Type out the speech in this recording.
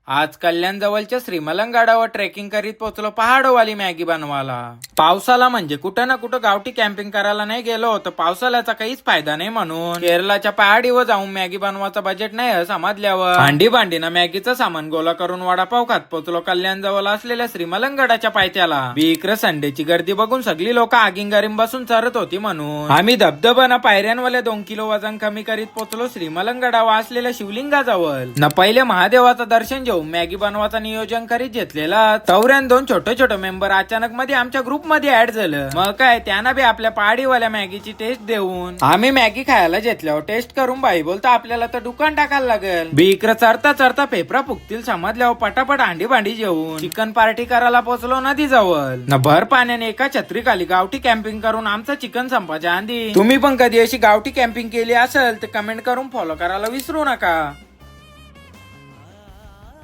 आज कल्याण जवळच्या श्रीमलंगडावर ट्रेकिंग करीत पोहोचलो पहाडोवाली मॅगी बनवायला. पावसाला म्हणजे कुठं ना कुठं गावठी कॅम्पिंग करायला नाही गेलो तर पावसाळ्याचा काहीच फायदा नाही म्हणून केरळच्या पहाडीवर जाऊन मॅगी बनवायचं बजेट नाही समजल्यावर भांडीनं मॅगीचं सामान गोळा करून वडापाव खात पोहोचलो कल्याण जवळ असलेल्या श्रीमलंगडाच्या पायथ्याला. इकडे संडेची गर्दी बघून सगळी लोक आगिंगारीम बसून चरत होती म्हणून आम्ही धबधबाना पायऱ्यांवाले 2 किलो वजन कमी करीत पोहोचलो श्रीमलंगडावर असलेल्या शिवलिंगाजवळ. न पहिले महादेवाचं दर्शन घेऊन मॅगी बनवायचं नियोजन करीत घेतलेला. तवऱ्यान 2 छोटे मेंबर अचानक मध्ये आमच्या ग्रुप मध्ये ऍड झालं. मग काय त्यांना बी आपल्या पहाडीवाल्या मॅगीची टेस्ट देऊन आम्ही मॅगी खायला घेतल्यावर टेस्ट करून बाई बोलता आपल्याला तर दुकान टाकायला लागेल. इकडे चरता पेपरा फुकतील समजल्यावर पटापट भांडी जेवून चिकन पार्टी करायला पोहोचलो नदी जवळ. न भर पाण्याने एका छत्रीखाली गावठी कॅम्पिंग करून आमचं चिकन संपायच्या आधी. तुम्ही पण कधी अशी गावठी कॅम्पिंग केली असेल तर कमेंट करून फॉलो करायला विसरू नका.